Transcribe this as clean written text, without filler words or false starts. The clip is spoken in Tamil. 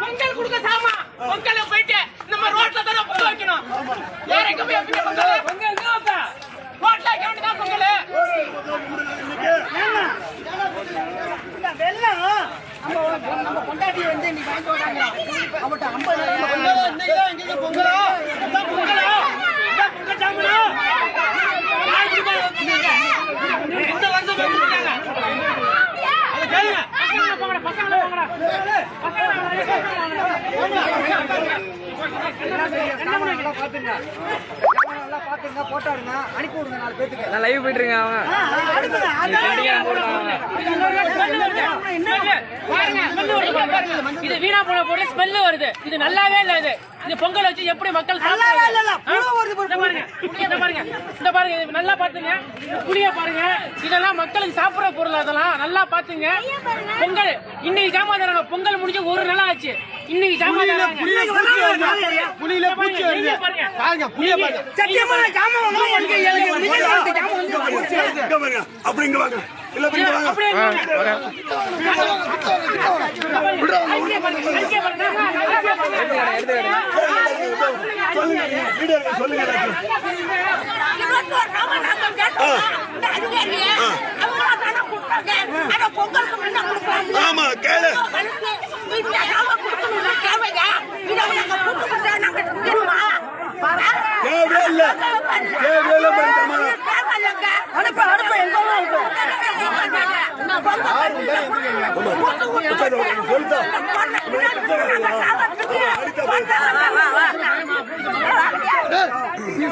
பொங்கல் கொடுக்க சாமா பொங்கல போயிட்டு நம்ம ரோட்ல தான் பொங்கல் வைக்கணும். யாருக்கு போய் எப்படி பொங்கல் பொங்கல் ரோட்ல வைக்க வேண்டியதான் பொங்கல். வெள்ளம் நம்ம கொண்டாடி வந்து நீ வாங்கி போறாங்க. அவட்ட 50 இன்னைக்கு பொங்கலா பொங்கலா பொங்கல் சாமனா இந்த வருஷம் வைக்கிறாங்க. அத கேளுங்க. பசங்க போங்கடா பாத்துங்க போட்டாருங்க அனுப்பி விடுங்க 4 பேருக்கு. நான் லைவ் போயிட்டு இருக்கேன். இது வீணா போன போட்டு ஸ்மெல் வருது. இது நல்லாவே இல்ல. இது பொங்கல் வச்சு எப்படி மக்கள் இந்த பாருங்க நல்லா பாத்துங்க. புளிய பாருங்க. இதெல்லாம் மக்களுக்கு சாப்பிடுற பொருள். அதெல்லாம் நல்லா பாத்துங்க. பொங்கல் இன்னைக்கு ஜாமான் பொங்கல் முடிஞ்சு ஒரு நாள் ஆச்சு. இன்னைக்கு ஜாமான் ஆமா கேளு சொல்லுங்க.